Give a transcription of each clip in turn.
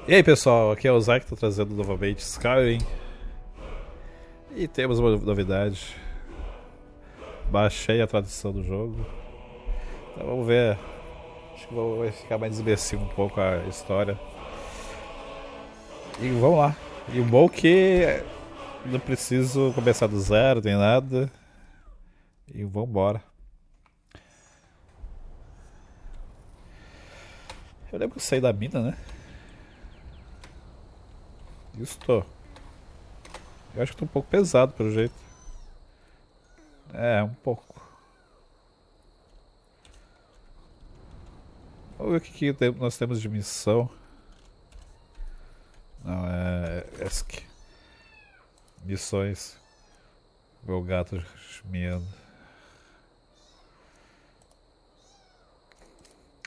E aí pessoal, aqui é o Zay que está trazendo novamente Skyrim. E temos uma novidade. Baixei a tradução do jogo. Então vamos ver. Acho que vai ficar mais imersivo um pouco a história. E vamos lá. E o bom é que não preciso começar do zero nem nada. E vamos embora. Eu lembro que eu saí da mina, né? Isso tô. Eu acho que tô um pouco pesado pelo jeito. É, um pouco. Vamos ver o que nós temos de missão. Não, é. ESC. Missões. Meu gato miando.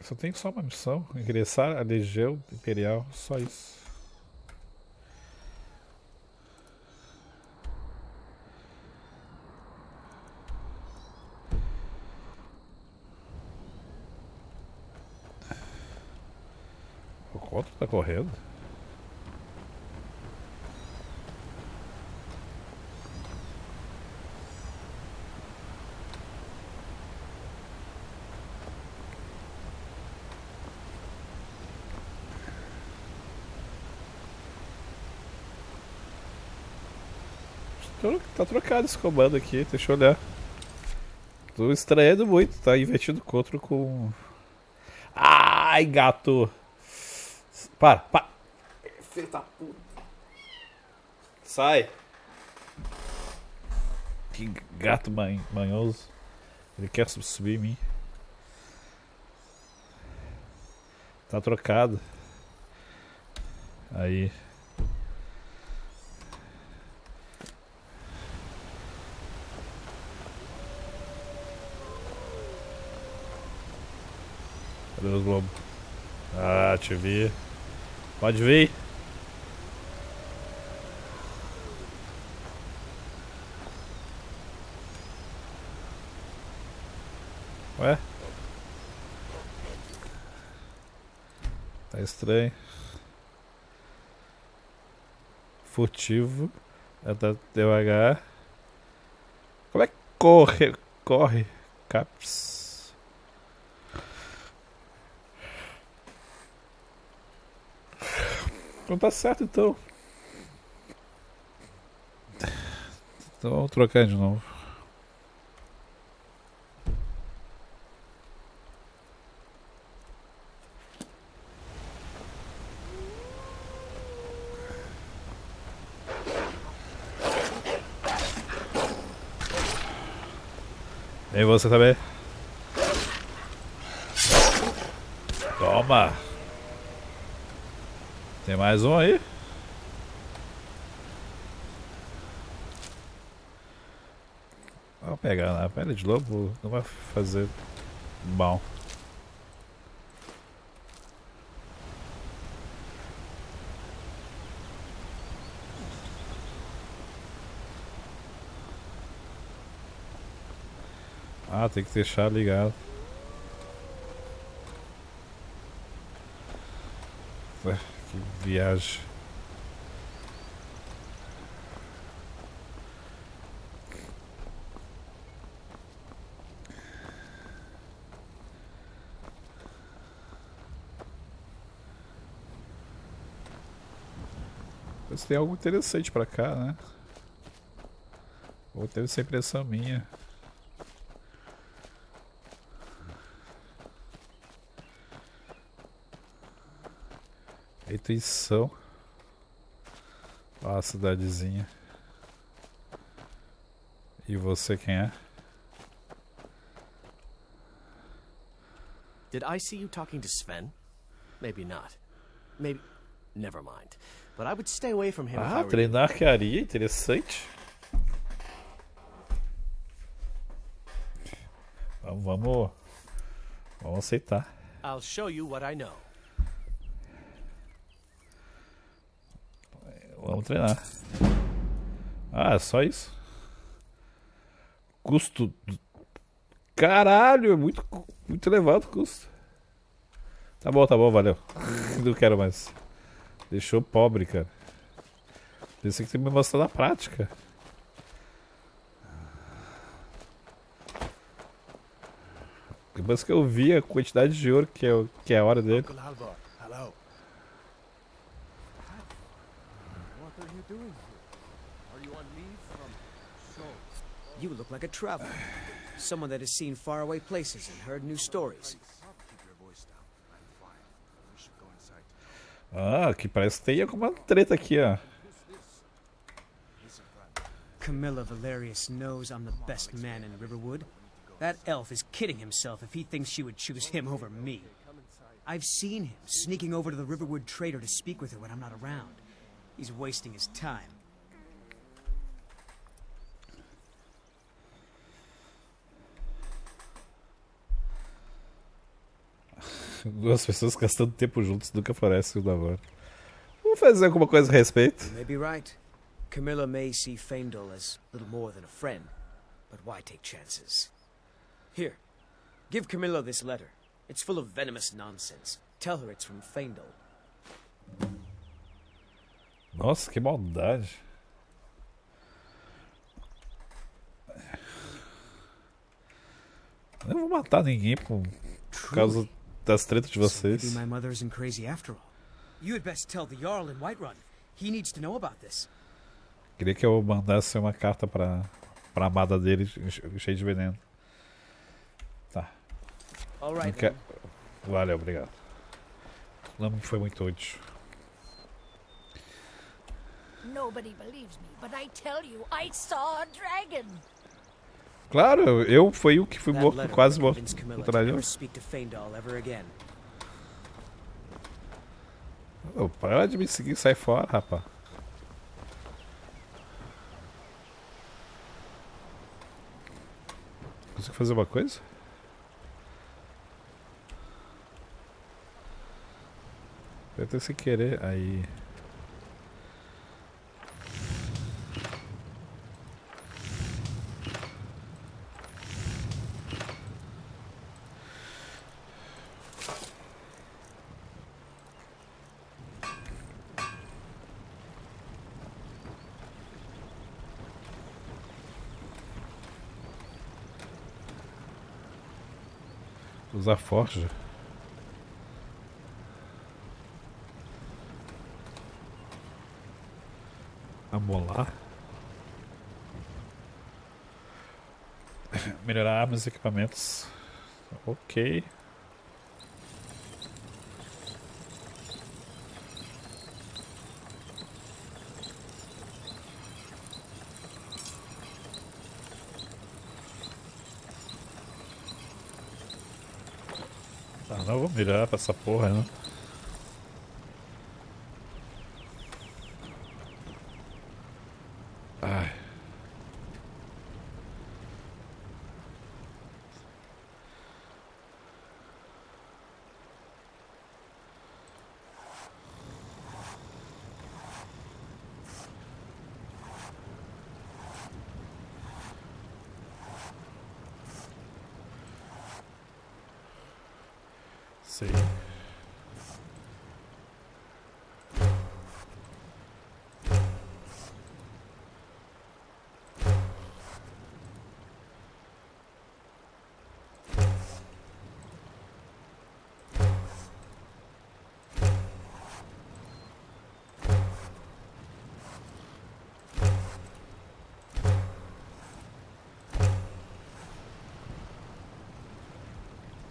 Só tem só uma missão: ingressar a Legião Imperial. Só isso. O quanto tá correndo? Tá trocado esse comando aqui, deixa eu olhar. Tô estranhando muito, tá invertido contra com. Ai, gato! Para! Filho da puta! Sai! Que gato manhoso. Ele quer subir em mim. Tá trocado. Aí. Cadê os globos? Ah, te vi. Pode vir. Ué? Tá estranho. Furtivo. Anda devagar. Como é que corre? Corre. Caps. Não tá certo então. Então vamos trocar de novo. E você também. Toma. Tem mais um aí? Vamos pegar na pele de lobo. Não vai fazer mal. Ah, tem que deixar ligado. Que viagem. Mas tem algo interessante pra cá, né? Ou teve essa impressão minha. Intuição. Ó, a cidadezinha. E você quem é? Did I see you talking to Sven? Maybe not. Maybe. Never mind. But I would stay away from him if I were you. Treinar arquearia, interessante. Vamos aceitar. I'll show you what I know. Vamos treinar. Ah, é só isso? Custo. Caralho, é muito elevado o custo. Tá bom, valeu. Não quero mais. Deixou pobre, cara. Isso que tem que me mostrar na prática. Depois que eu vi a quantidade de ouro que é a hora dele. Uncle Alvar, hello. What are you doing here? Are you on leave from shows? You look like a traveler. Someone that has seen faraway places and heard new stories. Keep your voice down. I'm fine. We should go inside. Ah, que parece que tem alguma treta aqui, ó. Who's this? He's a friend. Camilla Valerius knows I'm the best man in Riverwood. That elf is kidding himself if he thinks she would choose him over me. I've seen him sneaking over to the Riverwood trader to speak with her when I'm not around. He's wasting his time. Duas pessoas gastando tempo juntos nunca parecem um namoro. Vamos fazer alguma coisa a respeito. You may be right. Camilla may see Faendal as little more than a friend, but why take chances? Here, give Camilla this letter. It's full of venomous nonsense. Tell her it's from Faendal. Nossa, que maldade. Eu não vou matar ninguém por causa das tretas de So vocês. maybe my mother isn't crazy after all. You had best tell the Jarl in Whiterun. He needs to know about this. Queria que eu mandasse uma carta pra amada dele cheia de veneno. Tá. All Não right, quer... then. Valeu, obrigado. Não foi muito útil. Nobody believes me, but I tell you, I saw a dragon. Claro, eu fui o que fui That morto, letter quase will morto. convince Camilla No to traidor. never speak to Faendal ever again. Oh, para de me seguir e sai fora, rapaz. Consigo fazer uma coisa? Eu tenho sem querer, aí. Usar forja. Amolar. Melhorar armas e equipamentos. Ok. Tá, não vou mirar pra essa porra, né? Ai. Sei.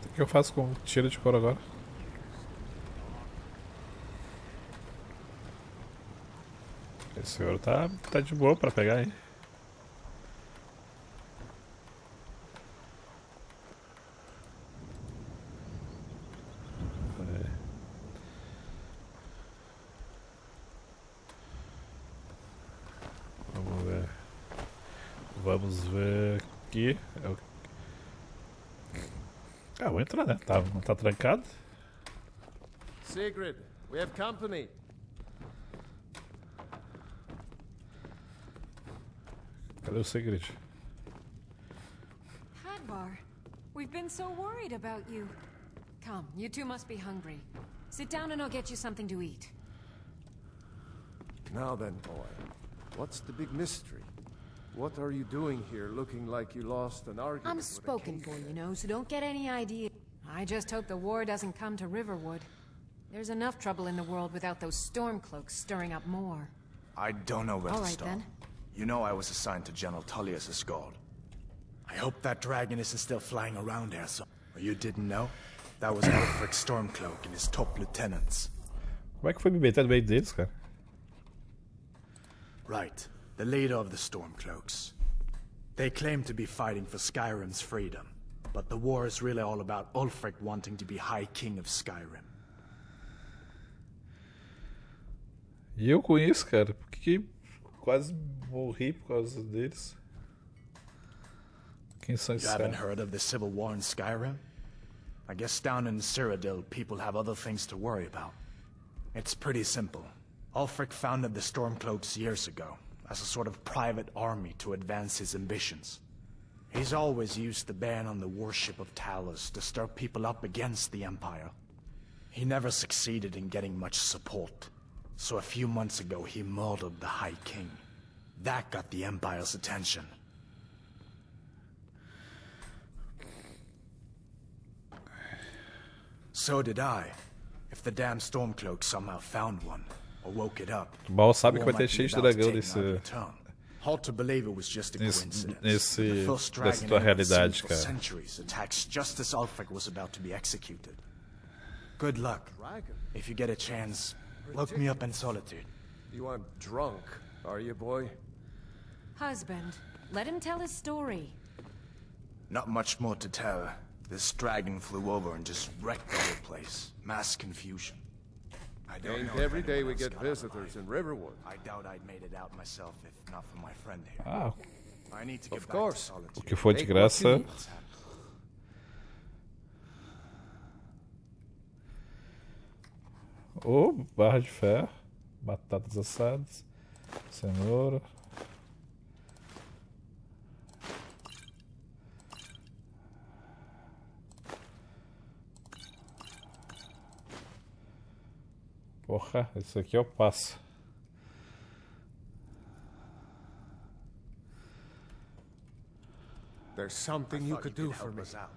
O que eu faço com tiro de couro agora? Esse ouro tá de boa pra pegar, hein? É. Vamos ver. Vamos ver aqui. Ah, vou entrar, né? Não tá trancado? Sigrid, we have company. Cadê o segredo? Hadvar, we've been so worried about you. Come, you two must be hungry. Sit down and I'll get you something to eat. Now then, boy, what's the big mystery? What are you doing here looking like you lost an argument I'm with a spoken king? for, you know, so don't get any idea. I just hope the war doesn't come to Riverwood. There's enough trouble in the world without those Stormcloaks stirring up more. I don't know where All to right, start. then. You know I was assigned to General Tullius as guard. I hope that dragon isn't still flying around here, so... Or you didn't know? That was Alfred Stormcloak and his top lieutenants. Como é que foi me meter no meio deles, cara? Right. The leader of the Stormcloaks. They claim to be fighting for Skyrim's freedom. But the war is really all about Ulfric wanting to be High King of Skyrim. E eu com isso, cara, porque quase morri por causa deles. Quem são esses You haven't caras? heard of the civil war in Skyrim? I guess down in Cyrodiil, people have other things to worry about. It's pretty simple. Ulfric founded the Stormcloaks years ago, as a sort of private army to advance his ambitions. He's always used the ban on the worship of Talos to stir people up against the Empire. He never succeeded in getting much support, so a few months ago he murdered the High King. That got the Empire's attention. So did I. If the damn Stormcloak somehow found one, or woke it up, Mal sabe que war vai ter might be cheio de about to dragão take nesse, another turn. Hard to believe it was just a coincidence. nesse, The first nessa dragon tua I've ever seen realidade, for cara. centuries attacks just as Ulfric was about to be executed. Good luck. Dragon? If you get a chance, look me up in Solitude. You aren't drunk, are you, boy? Husband, let him tell his story. Not much more to tell. This dragon flew over and just wrecked the whole place. Mass confusion. I don't Ain't know if every day anyone we else get got out visitors in Riverwood. I doubt I'd made it out myself if not for my friend here. Ah, I need to get Of back course. to o Solitude. que for de Take what you graça. need. Ô, barra de ferro, batatas assadas, cenoura. Porra, isso aqui eu passo. There's something I you thought could do for help me. us out.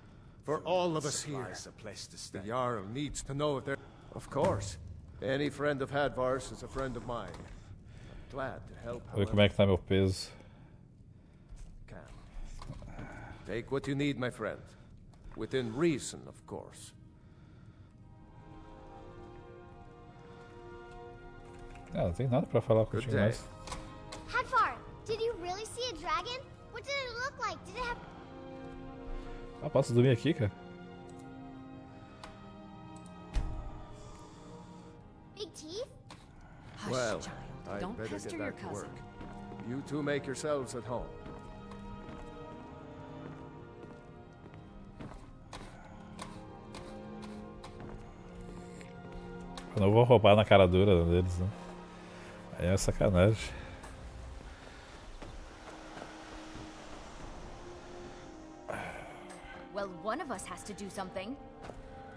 For all of us here. Supplies, a place to stay. The Jarl needs to know if there... Of course. Any friend of Hadvar's is a friend of mine. I'm glad to help Vou ver como é que tá meu peso. can. Take what you need, my friend. Within reason, of course. Ah, não tem nada pra falar Good contigo day. mais. Hadvar, did you really see a dragon? What did it look like? Did it have... Ah, posso dormir aqui, cara? big teeth? Hush, Well, child. I'd Don't better pester get your back to cousin. work. You two make yourselves at home. Eu não vou roubar na cara dura deles, né? Aí é sacanagem. Well, one of us has to do something.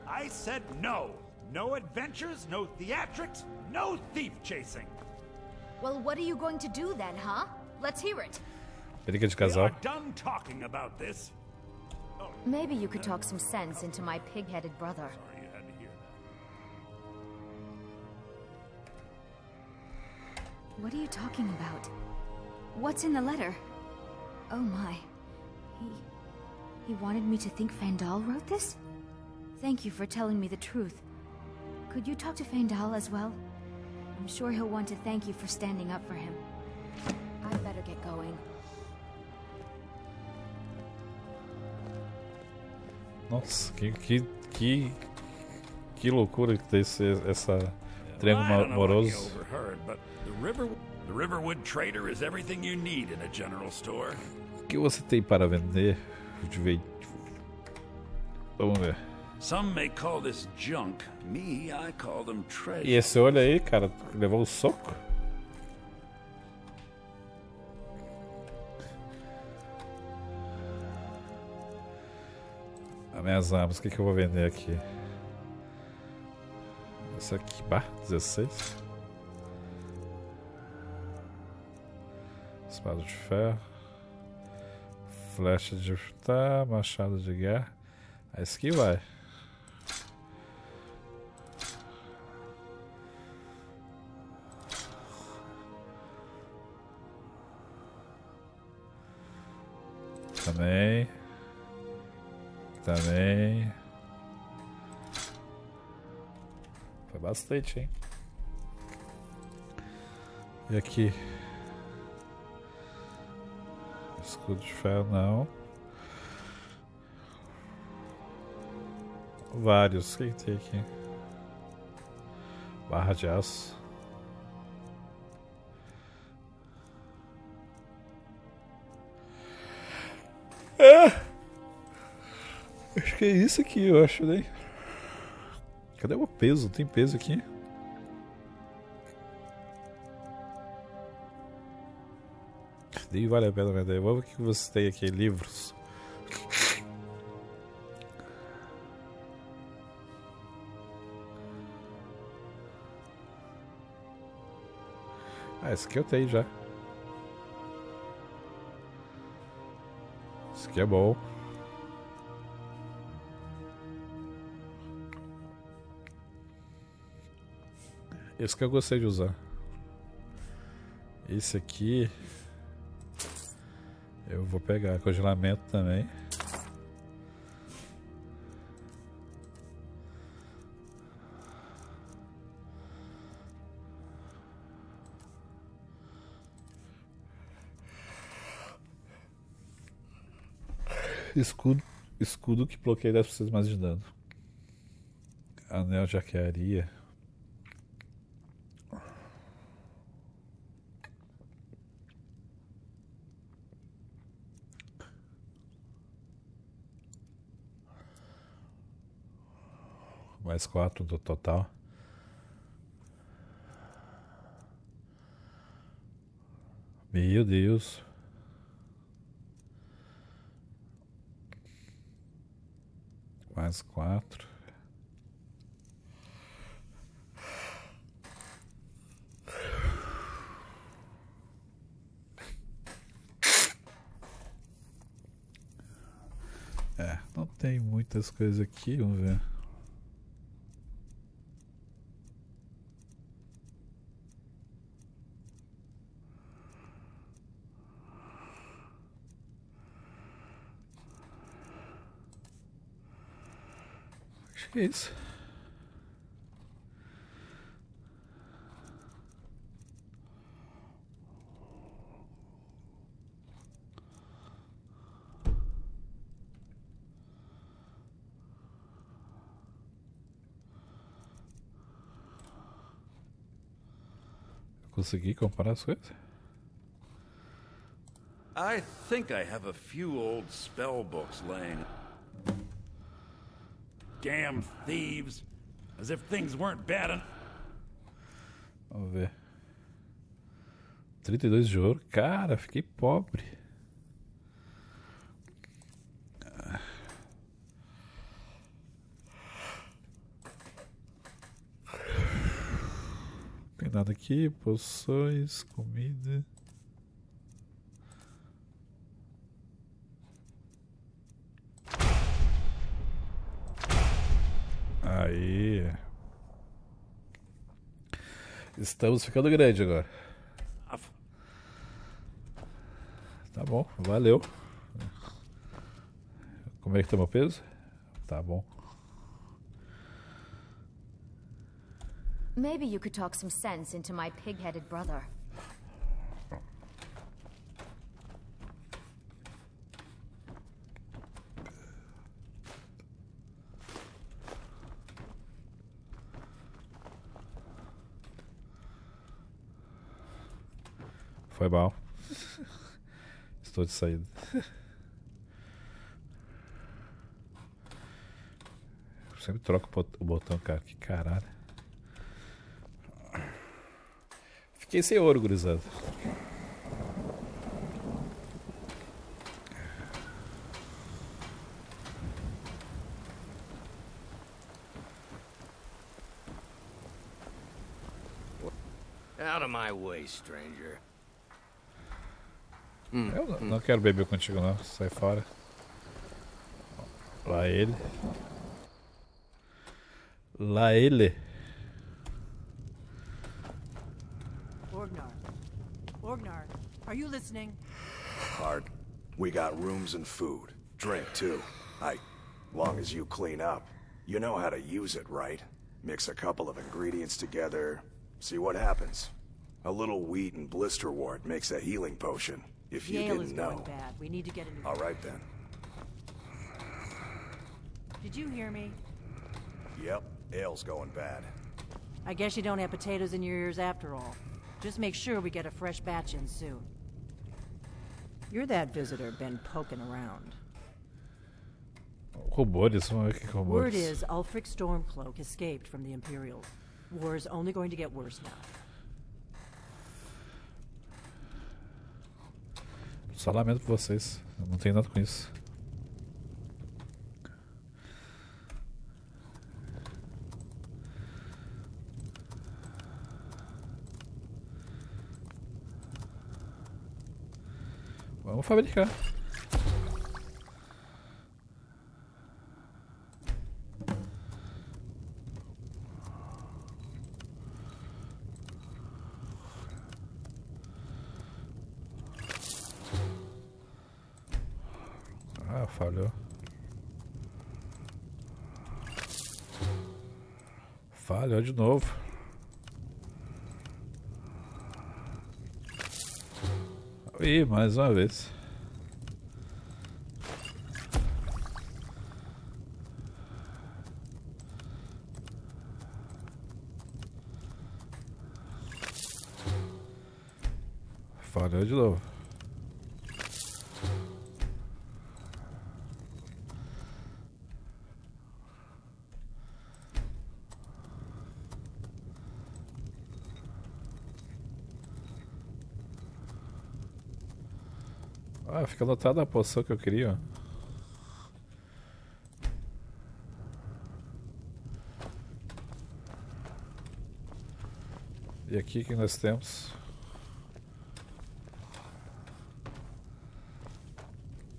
I said no. No adventures, no theatrics, no thief chasing. Well, what are you going to do then, huh? Let's hear it. Briga de We casal. are done talking about this. Maybe you could talk some sense into my pig-headed brother. Sorry you had to hear that. What are you talking about? What's in the letter? Oh my. He wanted me to think Fandal wrote this? Thank you for telling me the truth. Could you talk to Fandal as well? I'm sure he'll want to thank you for standing up for him. I'd better get going. Nossa, que loucura que tem essa triângulo I don't know what you amoroso. overheard, but the Riverwood Trader is everything you need in a general store. O que você tem para vender? Vamos ver. Some may call this junk. Me, I call them E treasure. esse olho aí, cara, levou um soco? As minhas armas, o que eu vou vender aqui? Essa aqui, bah, 16. Espada de ferro. Flecha de tá, machado de guerra. A skill vai. Também. Também. Foi bastante, hein? E aqui? Escudo de ferro, não. Vários. O que tem aqui? Barra de aço. Acho que é isso aqui, eu acho, né? Cadê o peso? Tem peso aqui? Nem vale a pena vender. Vamos ver o que você tem aqui. Livros. Ah, esse aqui eu tenho já. Esse aqui é bom. Esse que eu gostei de usar. Esse aqui eu vou pegar. Congelamento também. Escudo que bloqueia 10% mais de dano. Anel de arquearia. Mais 4 do total. Meu Deus. Mais 4. Não tem muitas coisas aqui, vamos ver. Acho que é isso. Consegui comparar as coisas? I think I have a few old spell books laying. Damn thieves. As if things weren't bad enough. Vamos ver. 32 de ouro. Cara, fiquei pobre. Não tem nada aqui. Poções, comida. Aí. Estamos ficando grande agora. Tá bom, valeu. Como é que tá meu peso? Tá bom. Maybe you could talk some sense into my pig-headed brother. Foi mal. Estou de saída. Eu sempre troco o botão, cara. Que caralho. Fiquei sem ouro, gurizada. Out of my way, stranger. Eu não quero beber contigo não, sai fora. Lá ele. Lá ele. Orgnar, are you listening? Hard. We got rooms and food. Drink, too. Long as you clean up. You know how to use it, right? Mix a couple of ingredients together, see what happens. A little wheat and blister wart makes a healing potion, if you didn't know. Going bad. We need to get into... All right, then. Did you hear me? Yep, ale's going bad. I guess you don't have potatoes in your ears after all. Just make sure we get a fresh batch in soon. You're that visitor been poking around. Robôs, vamos ver o que é robôs. Word is Ulfric Stormcloak escaped from the Imperials. War is only going to get worse now. Só lamento por vocês. Eu não tenho nada com isso. Vamos fabricar. Ah, falhou. Falhou de novo. Ih, mais uma vez. Falhou de novo. Ah, fica anotada a poção que eu queria. E aqui que nós temos?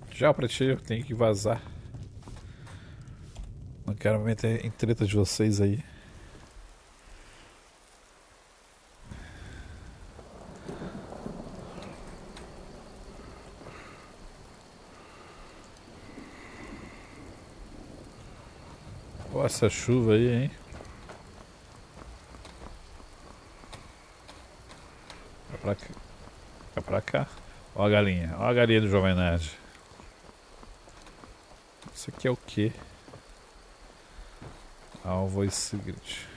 Já pra ti, eu tenho que vazar. Não quero me meter em treta de vocês aí. Olha essa chuva aí, hein? Vai pra cá. Olha a galinha do Jovem Nerd. Isso aqui é o que? Alvo e Sigrid.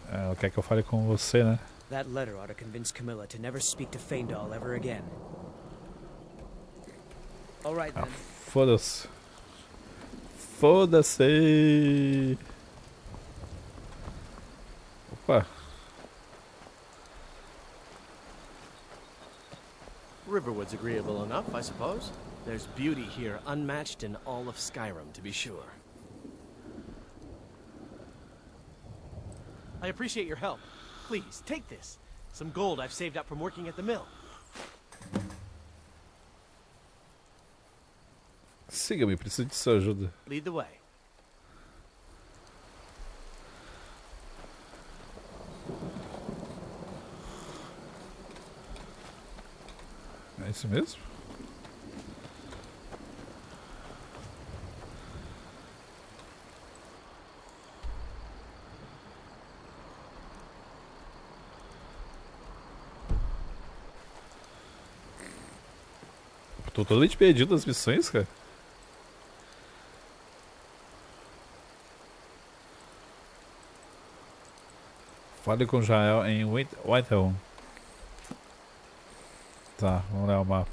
Ela quer que eu fale com você, né? That letter ought to convince Camilla to never speak to Faendal ever again. All right then. Foda-se. Foda-se. Opa. Riverwood's agreeable enough, I suppose. There's beauty here unmatched in all of Skyrim, to be sure. I appreciate your help. Please, take this. Some gold I've saved up from working at the mill. Siga-me, preciso de sua ajuda. Lead the way. É isso mesmo? Tô totalmente perdido nas missões, cara. Fale com Jael em Whitehall. Tá, vamos olhar o mapa.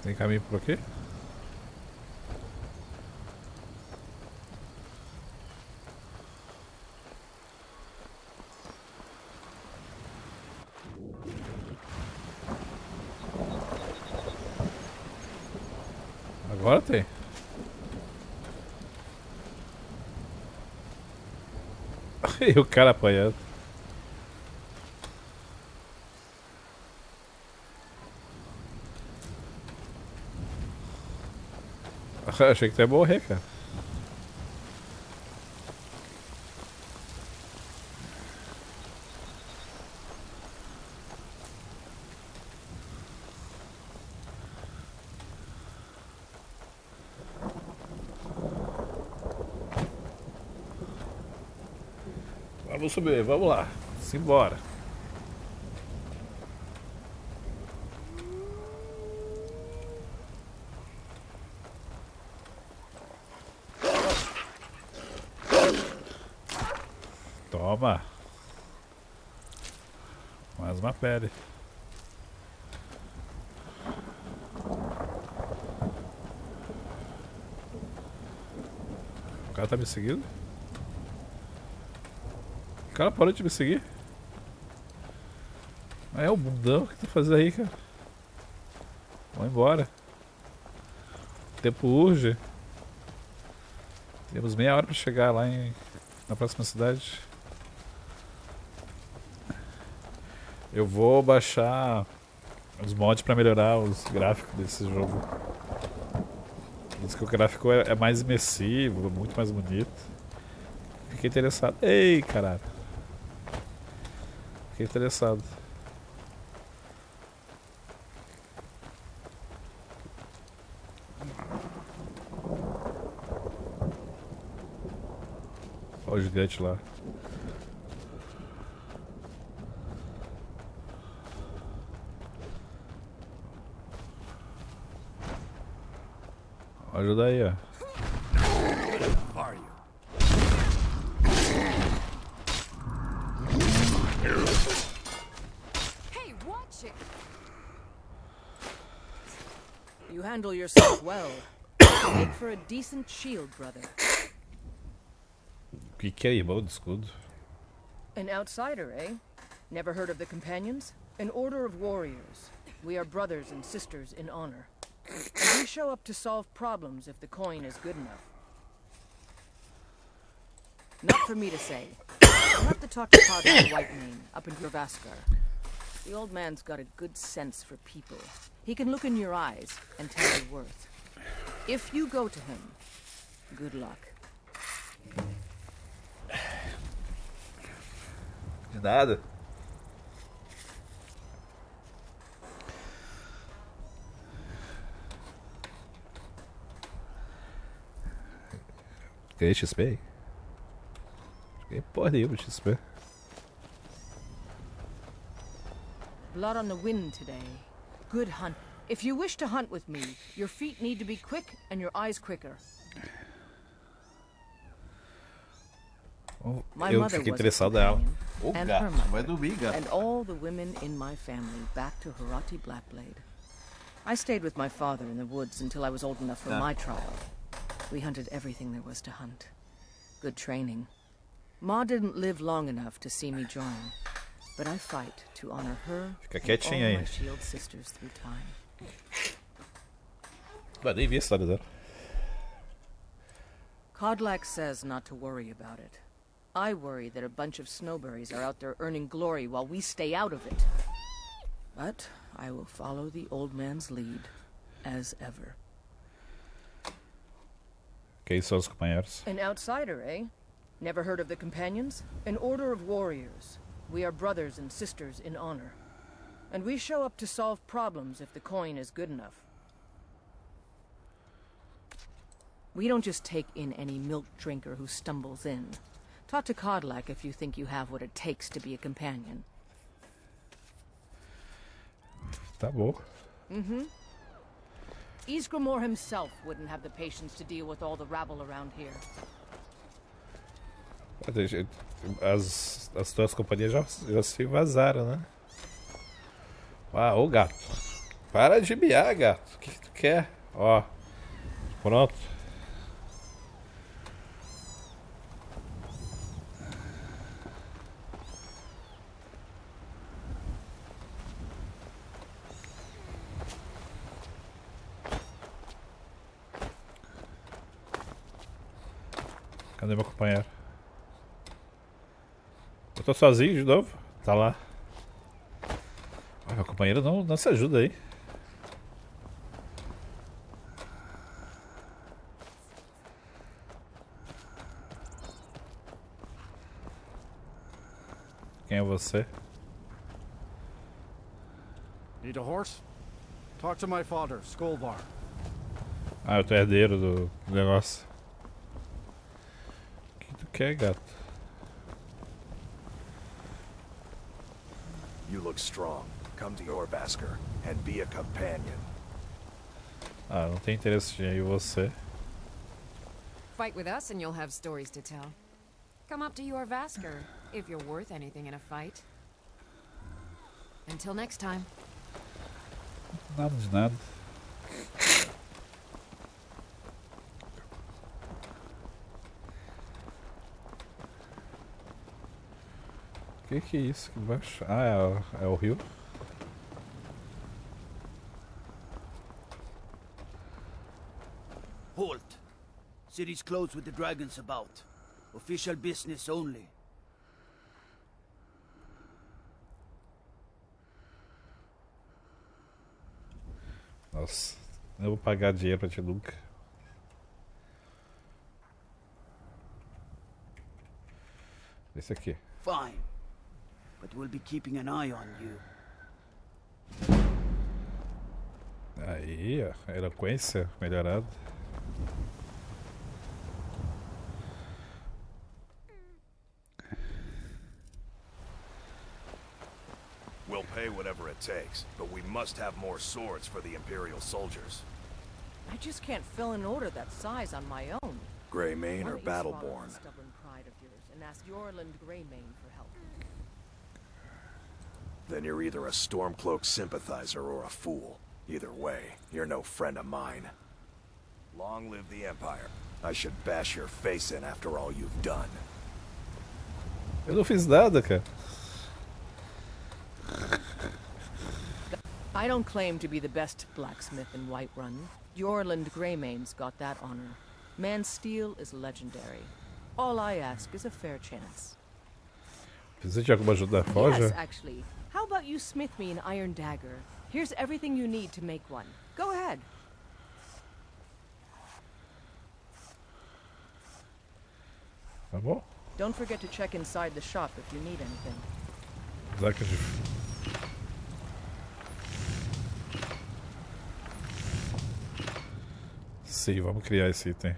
Tem caminho por aqui? Agora tem. E o cara apanhando. Achei que tu ia morrer, cara. Vamos subir, vamos lá. Simbora. Toma. Mais uma pele. O cara tá me seguindo? O cara parou de me seguir? É o bundão, o que tu tá fazendo aí, cara? Vamos embora. O tempo urge. Temos meia hora pra chegar lá na próxima cidade. Eu vou baixar os mods pra melhorar os gráficos desse jogo. Diz que o gráfico é mais imersivo, muito mais bonito. Fiquei interessado. Ei, caralho. Fiquei interessado. Olha o gigante lá. Ajuda aí, ó. Hey, watch it. You handle yourself well. Make for a decent shield, brother. O que é irmão do escudo? An outsider, eh? Never heard of the Companions? An order of warriors. We are brothers and sisters in honor. And we show up to solve problems if the coin is good enough. Not for me to say. You'll have to talk to Father Whitemane up in Gravaskar. The old man's got a good sense for people. He can look in your eyes and tell your worth. If you go to him, good luck. De nada. Ganhei XP aí? Ganhei porra nenhuma de XP. Blood on the wind today. Good hunt. If you wish to hunt with me, your feet need to be quick and your eyes quicker. Eu fiquei interessado nela. Ô gato, vai dormir, gato. And all the women in my family back to Harati Blackblade. I stayed with my father in the woods until I was old enough for my trial. We hunted everything there was to hunt. Good training. Ma didn't live long enough to see me join, but I fight to honor her and all my shield sisters through time. Mas nem vi a história dela. Kodlak says not to worry about it. I worry that a bunch of snowberries are out there earning glory while we stay out of it. But I will follow the old man's lead, as ever. Quem são os companheiros? An outsider, eh? Never heard of the Companions? An order of warriors. We are brothers and sisters in honor. And we show up to solve problems if the coin is good enough. We don't just take in any milk drinker who stumbles in. Talk to Kodlak if you think you have what it takes to be a companion. Tá bom. Mm-hmm. Ysgramor himself wouldn't have the patience to deal with all the rabble around here. As tuas companhias já se vazaram, né? Ah, ô gato. Para de miar, gato. O que tu quer? Ó. Pronto. Cadê meu companheiro? Eu tô sozinho de novo? Tá lá. Meu companheiro não se ajuda aí. Quem é você? Need a horse? Talk to my father, Skullbar. Ah, eu tô herdeiro do negócio. O que tu quer, gato? You look strong. Come to Yorbasker and be a companion. Ah, não tem interesse em você. Fight with us and you'll have stories to tell. Come up to your Vasker, if you're worth anything in a fight. Until next time. Nada de nada. Que é isso aqui embaixo? Ah, é o rio? Halt. City's closed with the dragons about. Official business only. Nossa, eu vou pagar dinheiro pra ti nunca. Esse aqui. Fine. But we'll be keeping an eye on you. Aí, ó, eloquência melhorada. We'll pay whatever it takes, but we must have more swords for the Imperial soldiers. I just can't fill an order that size on my own. Greymane or Why don't you swallow Battleborn? that stubborn pride of yours and ask Yorland Greymane for help. Then you're either a Stormcloak sympathizer or a fool. Either way, you're no friend of mine. Long live the Empire. I should bash your face in after all you've done. Eu não fiz nada, cara. I don't claim to be the best blacksmith in Whiterun. Yorland Greymane's got that honor. Man's steel is legendary. All I ask is a fair chance. Precisa de alguma ajuda da forja? Yes, actually. How about you smith me an iron dagger? Here's everything you need to make one. Go ahead. Tá bom? Don't forget to check inside the shop if you need anything. Zaca de... Sim, vamos criar esse item.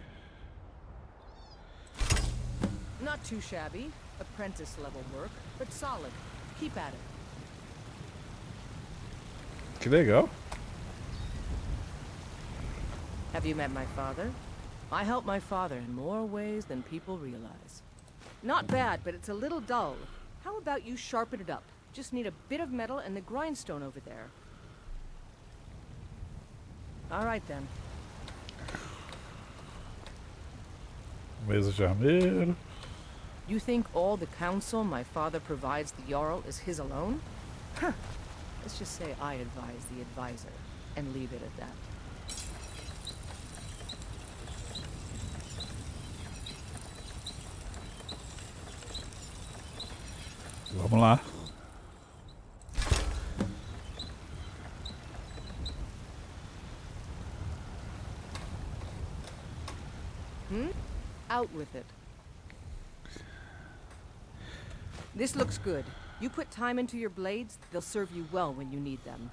Not too shabby. Apprentice level work, but solid. Keep at it. Que legal. Have you met my father? I help my father in more ways than people realize. Not bad, but it's a little dull. How about you sharpen it up? Just need a bit of metal and the grindstone over there. All right then. Mesa de armeiro. You think all the counsel my father provides the Jarl is his alone? Huh. Let's just say I advise the advisor, and leave it at that. Vamos lá. Out with it. This looks good. You put time into your blades, they'll serve you well when you need them.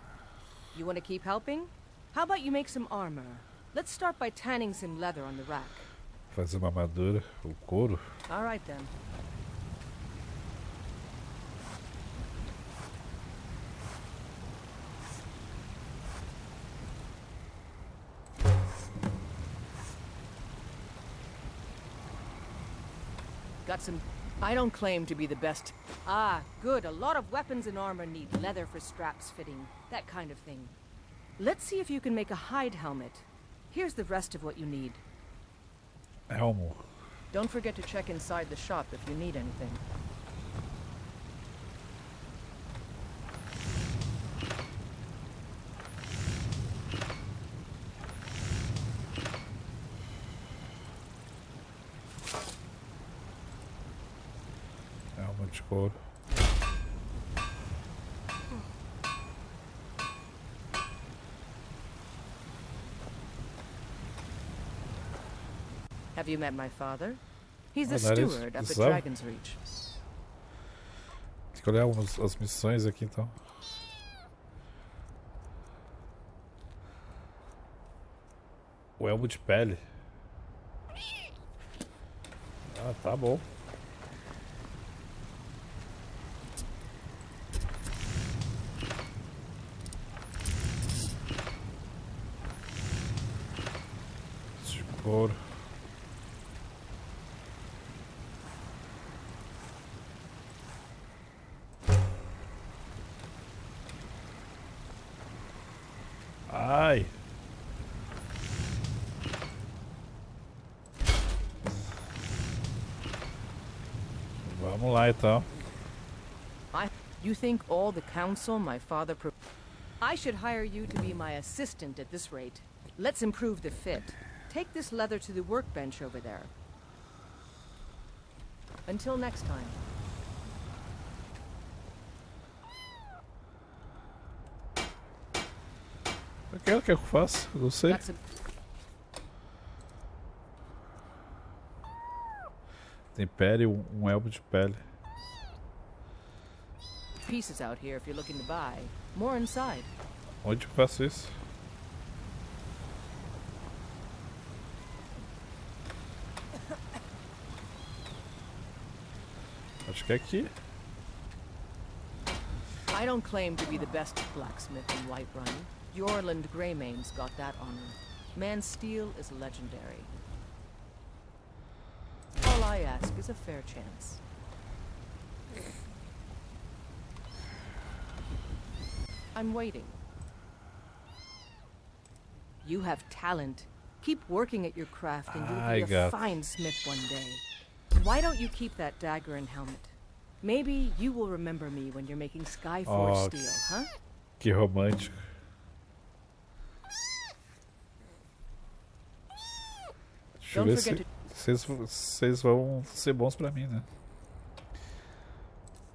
You want to keep helping? How about you make some armor? Let's start by tanning some leather on the rack. Fazer uma armadura, o couro. All right then. Got some... I don't claim to be the best. Ah, good. A lot of weapons and armor need leather for straps fitting. That kind of thing. Let's see if you can make a hide helmet. Here's the rest of what you need. Elmo. Don't forget to check inside the shop if you need anything. Alma de couro. Have you met my father? He's the nariz steward up at bizarro. Dragon's Reach. Tem que olhar as missões aqui então. O elmo de pele. Ah, tá bom. De couro. Ai. Vamos lá então. You think all the counsel my father I should hire you to be my assistant at this rate. Let's improve the fit. Take this leather to the workbench over there. Until next time. O que é que eu faço? Não sei. Tem pele, elmo de pele. Pieces out here if you're looking to buy. More inside. Onde eu faço isso? Acho que é aqui. I don't claim to be the best blacksmith in Whiterun. Yorland Greymane's got that honor. Man's steel is legendary. All I ask is a fair chance. I'm waiting. You have talent. Keep working at your craft and you'll be a fine smith one day. Why don't you keep that dagger and helmet? Maybe you will remember me when you're making Skyforge steel, huh? Que romântico. Deixa eu ver se vocês vão ser bons pra mim, né?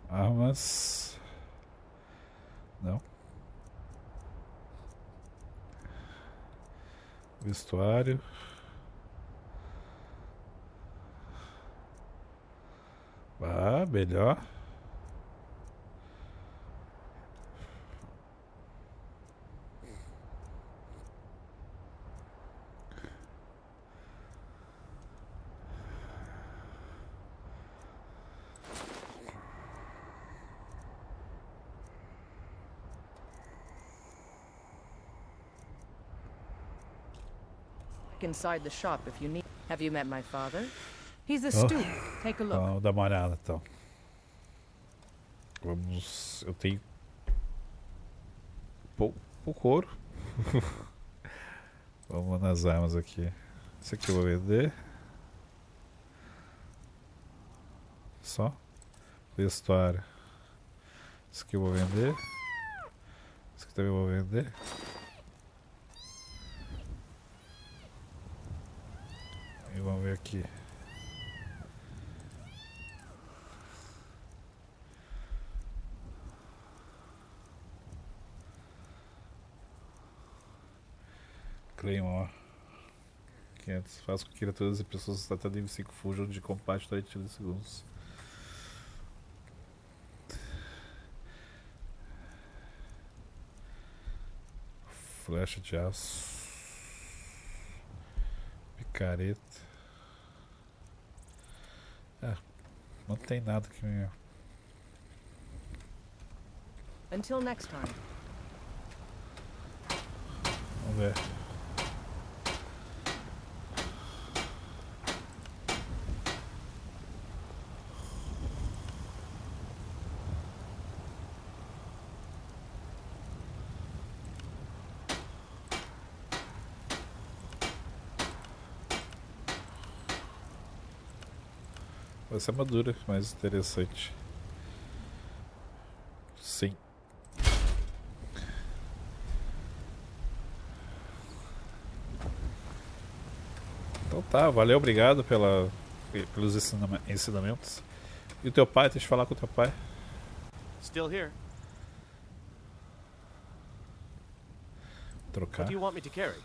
Armas. Não. Vestuário. Ah, melhor. Inside the shop if you need. Have you met my father? He's the steward. Take a look. Vamos dar uma olhada então. Vamos. Eu tenho pouco couro. Vamos nas armas aqui. Esse aqui eu vou vender. Só. Vestuário. Esse aqui eu vou vender. Esse aqui também eu vou vender. E vamos ver aqui. Claymore 500. Faz com que criaturas e pessoas até nível 5 fujam de combate durante 30 segundos. Flecha de aço. Picareta. Ah, não tem nada que me... Until next time. Vamos ver. Essa armadura mais interessante. Sim. Então tá, valeu, obrigado pelos ensinamentos. E o teu pai? Tem que falar com o teu pai. Still here. Trocar. What do you want me to carry?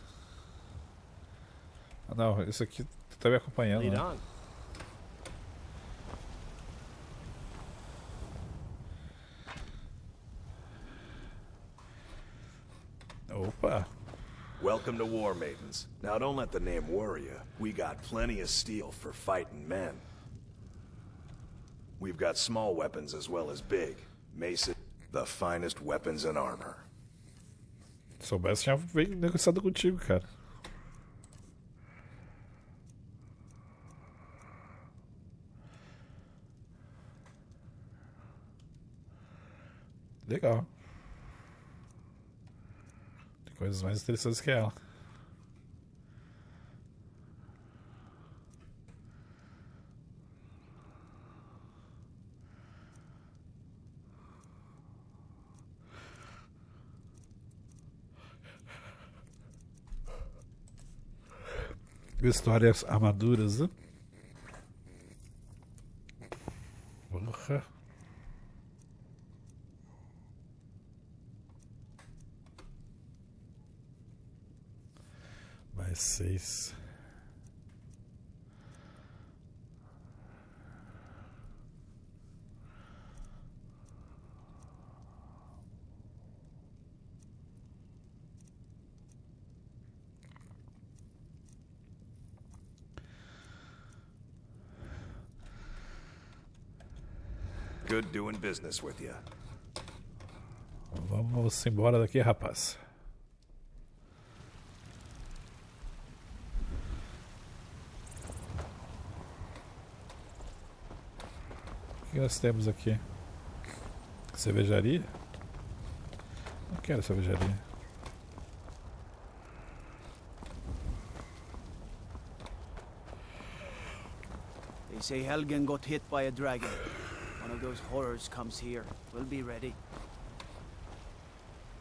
Ah, não, isso aqui tu tá me acompanhando, Lead né? on. Opa. Welcome to War Maidens. Now don't let the name worry you. We got plenty of steel for fighting men. We've got small weapons as well as big. Mason, the finest weapons and armor. Se soubesse, tinha negociado contigo, cara. Legal. Tem coisas mais interessantes que ela. Histórias armaduras, né? Porra. Mais 6. Good doing business with you. Vamos embora daqui, rapaz. O que nós temos aqui? Cervejaria? Não quero cervejaria. They say Helgen got hit by a dragon. One of those horrors comes here. We'll be ready.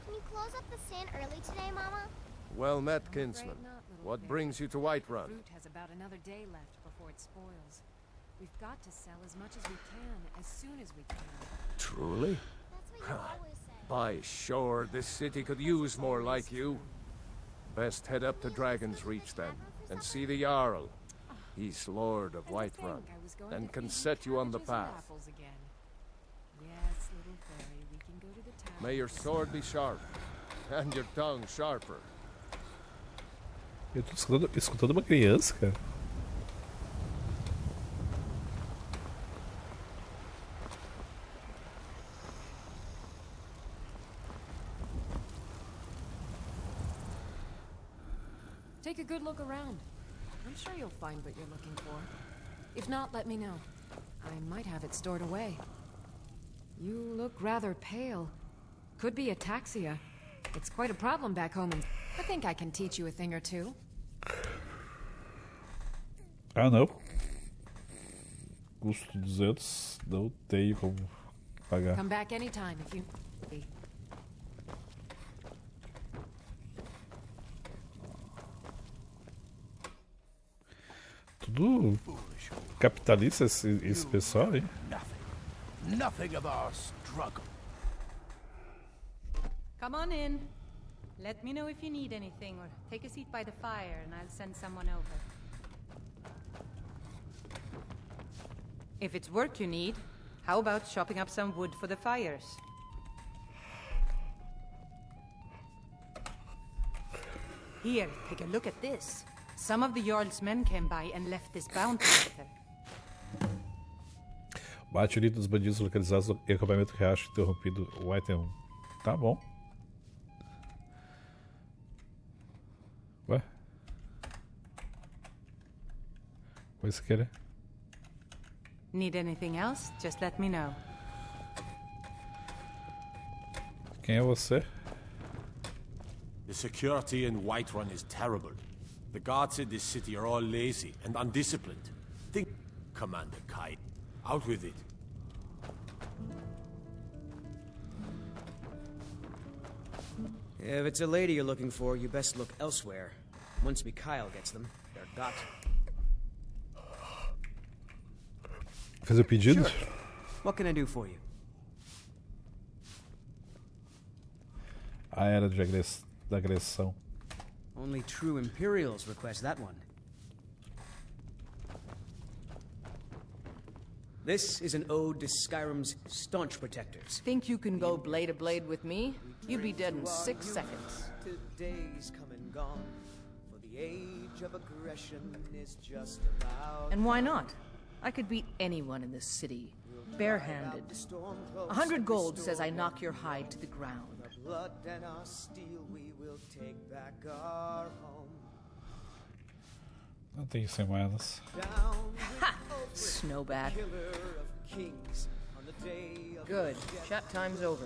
Can you close up the stand early today, Mama? Well met, kinsman. What brings you to Whiterun? Fruit has about another day left before it spoils. We've got to sell as much as we can, as soon as we can. Truly? That's what you always say. By sure, this city could use more like you. Best head up to Dragon's Reach then, and see the Jarl. He's Lord of Whiterun, and can set you on the path. Yes, little fairy, we can go to the town. May your sword be sharp, and your tongue sharper. Eu tô escutando uma criança, cara. Take a good look around. I'm sure you'll find what you're looking for. If not, let me know. I might have it stored away. You look rather pale. Could be ataxia. It's quite a problem back home, and I think I can teach you a thing or two. Ah, não. Custo 200. Não tenho como pagar. Come back anytime if you... Tudo capitalista esse pessoal, hein? Nothing of our struggle. Come on in. Let me know if you need anything, or take a seat by the fire and I'll send someone over. If it's work you need, how about chopping up some wood for the fires? Here, take a look at this. Some of the Jarl's men came by and left this bounty letter. Bate o líder dos bandidos localizados no acampamento Riacho interrompido Whiterun. Tá bom. Ué? Coisa que querer. Need anything else? Just let me know. Quem é você? The security in Whiterun is terrible. The guards in this city are all lazy and undisciplined. Think, Commander Kai. Out with it. If it's a lady you're looking for, you best look elsewhere. Once Mikhail gets them, they're got. Fazer o pedido? Sure. What can I do for you? A era da agressão. Only true Imperials request that one. This is an ode to Skyrim's staunch protectors. Think you can go blade to blade with me? You'd be dead in 6 seconds. Today's come and gone, for the age of aggression is just about. And why not? I could beat anyone in this city, barehanded. 100 gold says I knock your hide to the ground. Blood and our steel, we will take back our home. Não tenho semanas. Ha! Snowbat. Good. Chat time's over.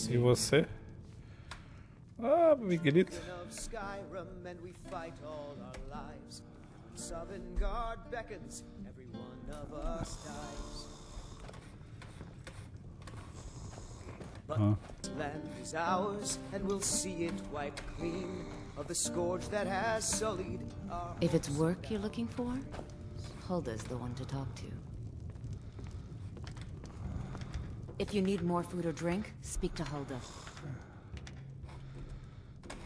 E você? Ah, Miguelito. SKYRIM, and we fight all our lives. Southern Guard beckons, every one of us dies. But this land is ours, and we'll see it wiped clean of the scourge that has sullied our. If it's work you're looking for, Hulda's the one to talk to. If you need more food or drink, speak to Hulda.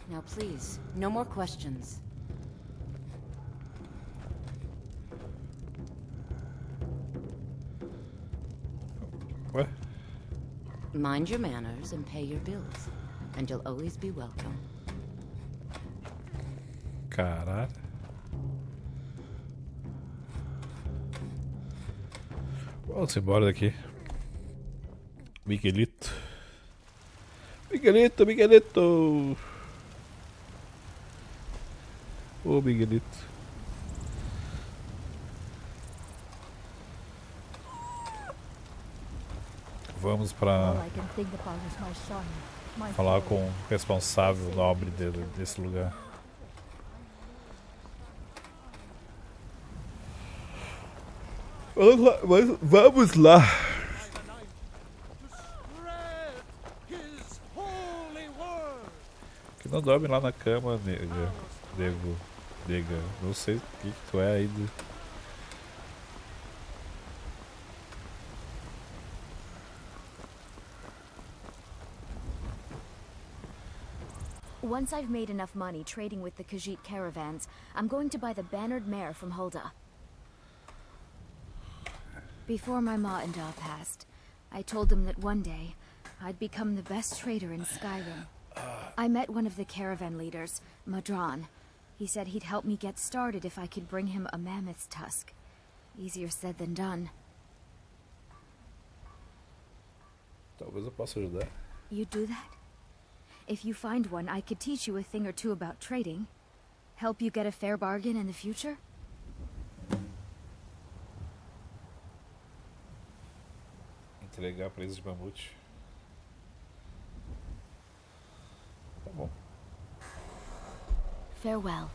Now please, no more questions. What? Mind your manners and pay your bills, and you'll always be welcome. Caralho. Vamos embora daqui. Miguelito. Miguelito, Miguelito. Ô, Miguelito. Vamos para falar com o responsável nobre desse lugar. Vamos lá. Que não dorme lá na cama, nega. Não sei o que tu é ainda. Once I've made enough money trading with the Khajiit caravans, I'm going to buy the bannered mare from Hulda. Before my ma and Da passed, I told them that one day, I'd become the best trader in Skyrim. I met one of the caravan leaders, Madran. He said he'd help me get started if I could bring him a mammoth's tusk. Easier said than done. Talvez eu possa ajudar. You'd do that? If you find one, I could teach you a thing or two about trading. Help you get a fair bargain in the future? Entregar presas de mamute. Tá bom. Farewell.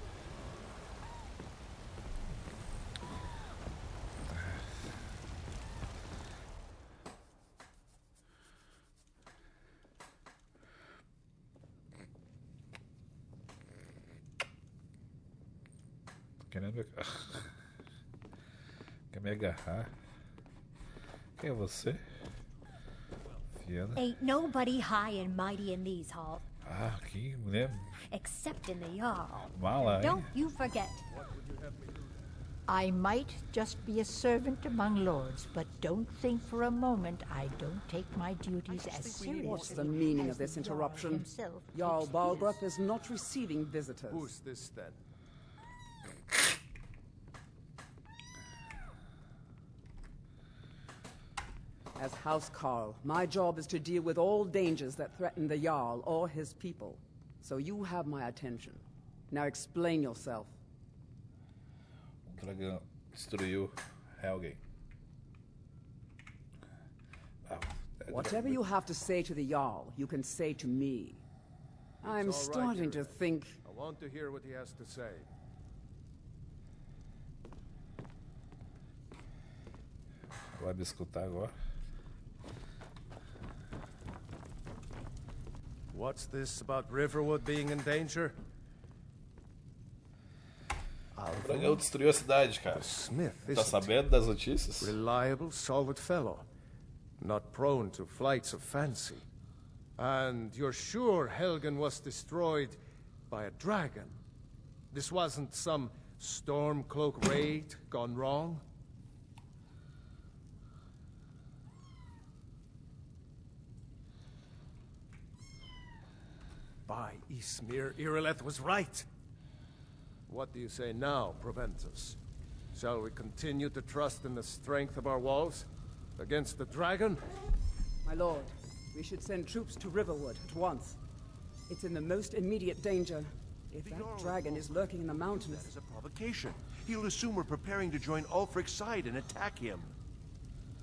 Quer me agarrar? Quem é você? Fiana? Ain't nobody high and mighty in these halls. Ah, que mulher. Except in the Jarl. Mala, hein? Don't you forget. I might just be a servant among lords, but don't think for a moment I don't take my duties as seriously. What's the meaning of this interruption? Jarl Balgruuf is not receiving visitors. Who's this then? As House Carl, my job is to deal with all dangers that threaten the Jarl or his people. So you have my attention. Now explain yourself. Dragão destruiu Helgen. Whatever you have to say to the Jarl, you can say to me. I'm starting to think... I want to hear what he has to say. Vai me escutar agora? What's this about Riverwood being in danger? Powerful. O dragão destruiu a cidade, cara. Tá sabendo das notícias? Reliable, solid fellow. Not prone to flights of fancy. And you're sure Helgen was destroyed by a dragon? This wasn't some Stormcloak raid gone wrong? By Ysmir, Irileth was right. What do you say now, Proventus? Shall we continue to trust in the strength of our walls against the dragon? My lord, we should send troops to Riverwood at once. It's in the most immediate danger. If that dragon is lurking in the mountains... That is a provocation. He'll assume we're preparing to join Ulfric's side and attack him.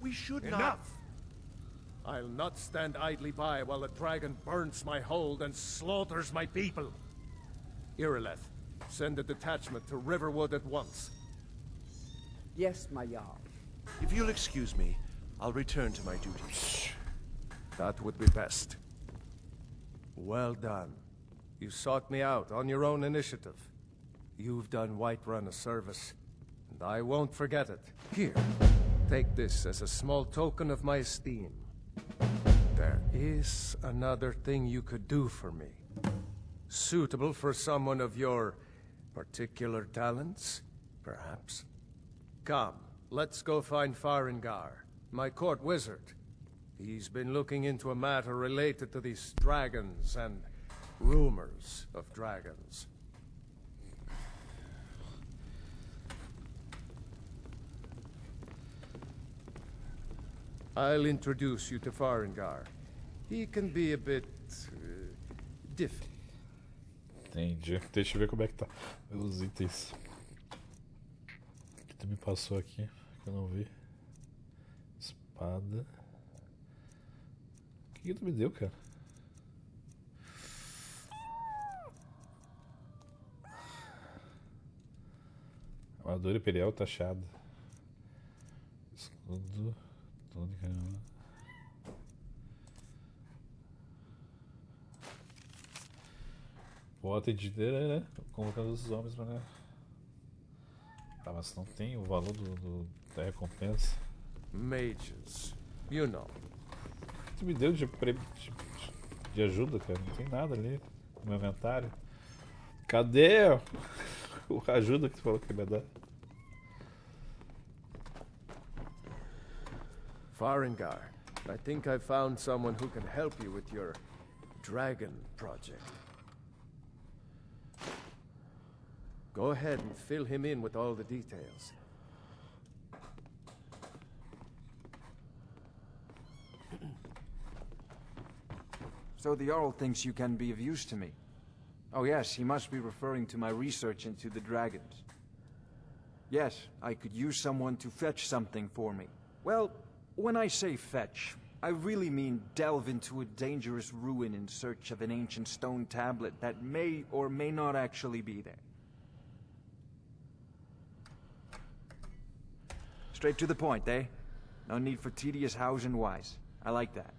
We should not... Enough! I'll not stand idly by while the dragon burns my hold and slaughters my people. Irileth, send a detachment to Riverwood at once. Yes, my Jarl. If you'll excuse me, I'll return to my duties. That would be best. Well done. You sought me out on your own initiative. You've done Whiterun a service, and I won't forget it. Here, take this as a small token of my esteem. There is another thing you could do for me. Suitable for someone of your particular talents, perhaps. Come, let's go find Farengar, my court wizard. He's been looking into a matter related to these dragons and rumors of dragons. I'll introduce you to Farengar. He can be a bit... different. Entendi. Deixa eu ver como é que tá os itens. O que tu me passou aqui, que eu não vi. Espada. O que tu me deu, cara? Armadura imperial taxada. Escudo. Túnica. Bota de né? Colocando os homens pra. Tá, mas não tem o valor da recompensa. Mages, you know. O que tu me deu de ajuda, cara? Não tem nada ali no meu inventário. Cadê a ajuda que tu falou que ia me dar? Farengar, I think I found someone who can help you with your dragon project. Go ahead and fill him in with all the details. So the Jarl thinks you can be of use to me. Oh yes, he must be referring to my research into the dragons. Yes, I could use someone to fetch something for me. Well, when I say fetch, I really mean delve into a dangerous ruin in search of an ancient stone tablet that may or may not actually be there. Straight to the point, eh? No need for tedious hows and whys. I like that.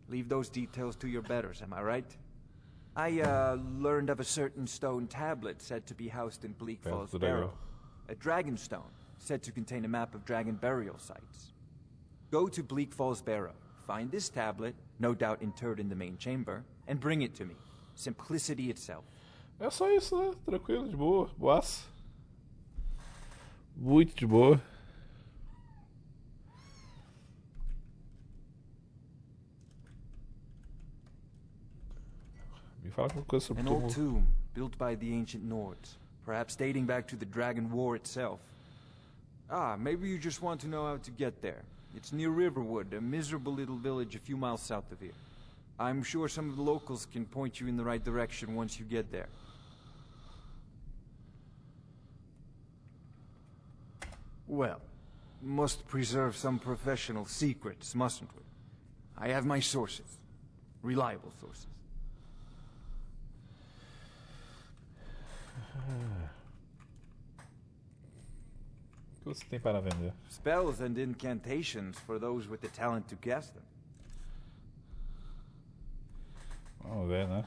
Leave those details to your betters, am I right? I, learned of a certain stone tablet said to be housed in Bleak Falls Barrow. A dragon stone, said to contain a map of dragon burial sites. Go to Bleak Falls Barrow, find this tablet, no doubt interred in the main chamber, and bring it to me. Simplicity itself. É só isso, né? Tranquilo, de boa, boaça. Muito de boa. Me fala alguma coisa sobre An old tomb, built by the ancient Nords, perhaps dating back to the Dragon War itself. Ah, maybe you just want to know how to get there. It's near Riverwood, a miserable little village a few miles south of here. I'm sure some of the locals can point you in the right direction once you get there. Well, must preserve some professional secrets, mustn't we? I have my sources. Reliable sources. O que você tem para vender? Spells and incantations for those with the talent to cast them. Vamos ver, né?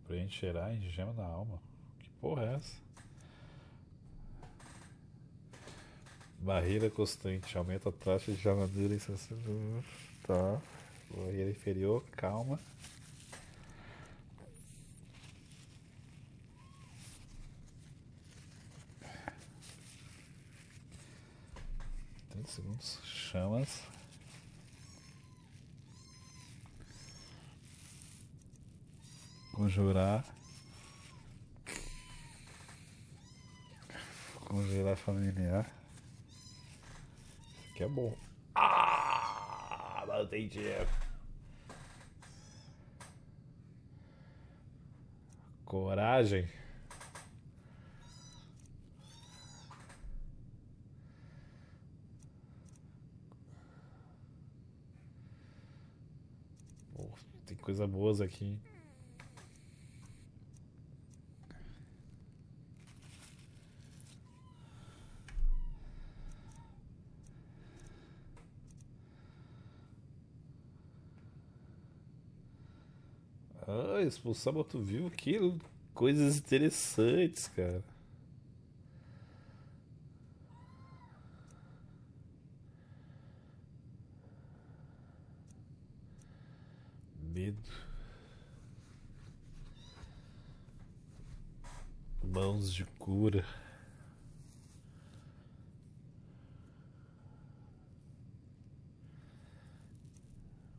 Preencherá em gema da alma. Que porra é essa? Barreira constante. Aumenta a taxa de armadura em 60. Tá. Barreira inferior. Calma. Segundos. Chamas. Conjurar. Conjurar familiar. Isso aqui é bom. Ah, não tem dinheiro. Coragem. Tem coisa boas aqui. Ah, expulsar boto vivo. Que coisas interessantes, cara. Medo. Mãos de cura.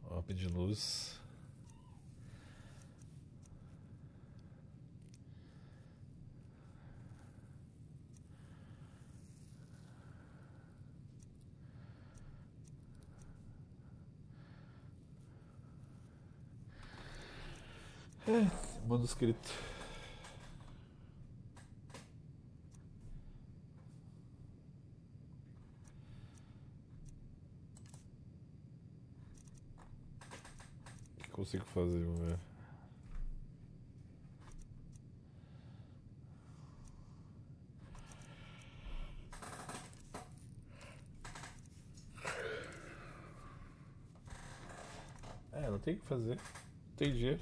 Orbe de luz. Manuscrito. O que consigo fazer? Vamos ver. Não tem o que fazer. Não tem dinheiro.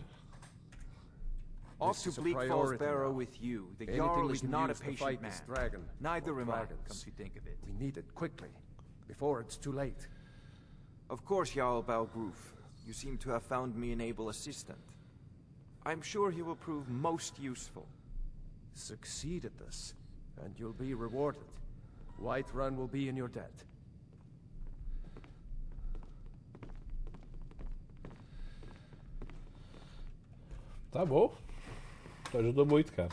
Off to Bleak Falls Barrow with you. The Jarl is not a patient man. Neither am I, come to think of it. We need it quickly, before it's too late. Of course, Jarl Balgruf. You seem to have found me an able assistant. I'm sure he will prove most useful. Succeed at this, and you'll be rewarded. Whiterun will be in your debt. Tá bom. Tu ajudou muito, cara.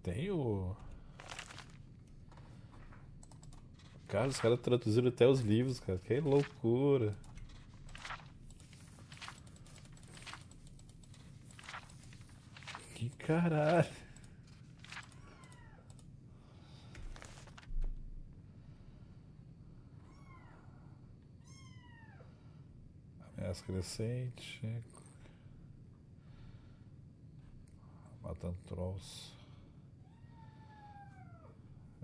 Tem o... Cara, os caras traduziram até os livros, cara. Que loucura. Que caralho. Ameaça crescente. Matando trolls.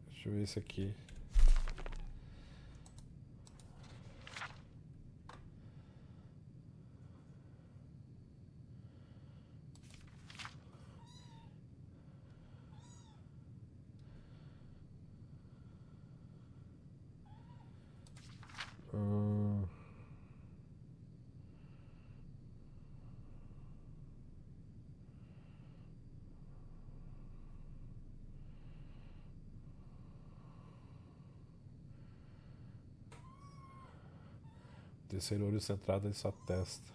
Deixa eu ver esse aqui. Terceiro olho centrado em sua testa.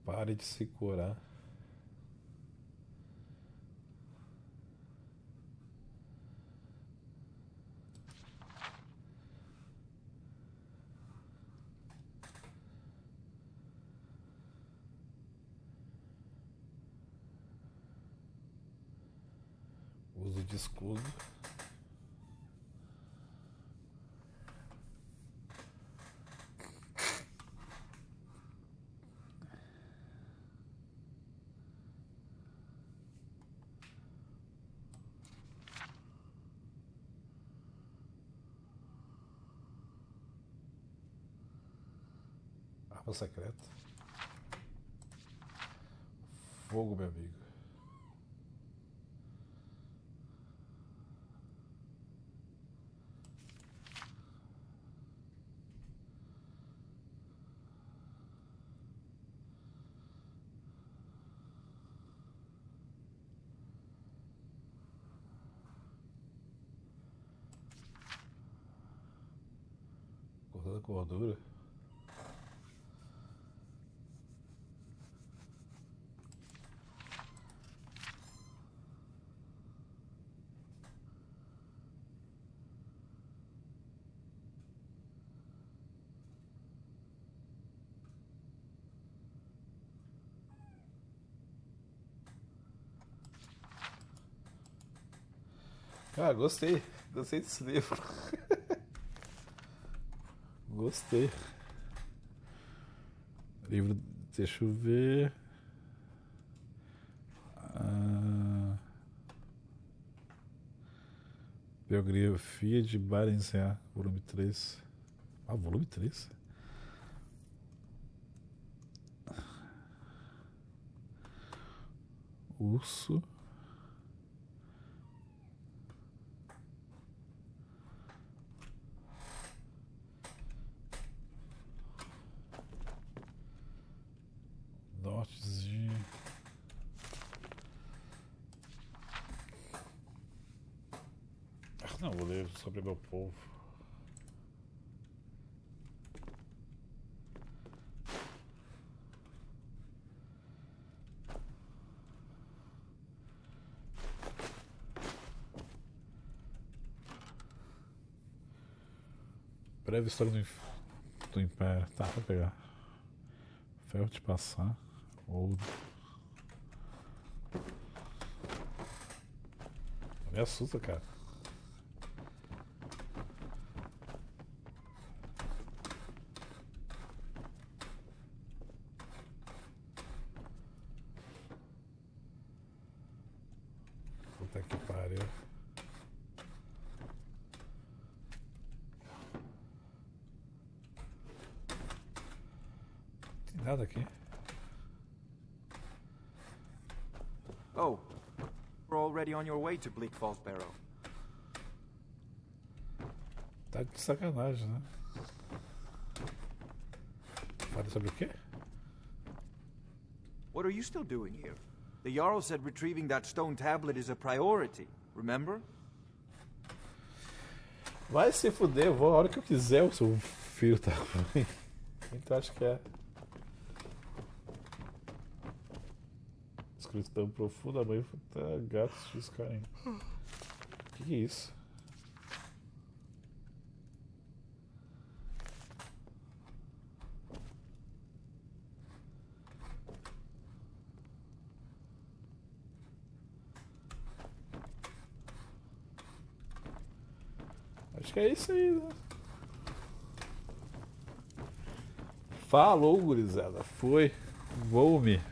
Pare de se curar. Uso de escudo. O secreto. Fogo, meu amigo. Cortando gordura. Ah, gostei. Gostei desse livro. Gostei. Livro, deixa eu ver. Biografia de Barenzeá, volume 3. Ah, volume 3? Urso. Nortes de... Não, vou ler sobre meu povo. Breve história do Império. Tá, vou pegar. Ferro de passar. Ouro. Me assusta, cara. Puta que pariu. Não tem nada aqui. Oh, we're already on your way to Bleak Falls Barrow. Tá de sacanagem, né? Fala sobre o quê? What are you still doing here? The Jarl said retrieving that stone tablet is a priority, remember? Vai se fuder, eu vou a hora que eu quiser, o seu filho tá ruim. Então acho que é. Escrito tão profundo, a mãe tá gato de SKYRIM. Que é isso? Acho que é isso aí, né? Falou, gurizada. Foi. Vou-me.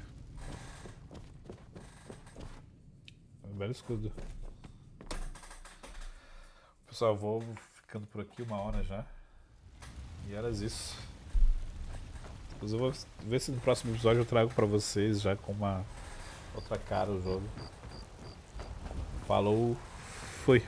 Belo escudo. Pessoal, vou ficando por aqui 1 hora já. E era isso. Depois eu vou ver se no próximo episódio eu trago pra vocês já com uma outra cara o jogo. Falou. Fui.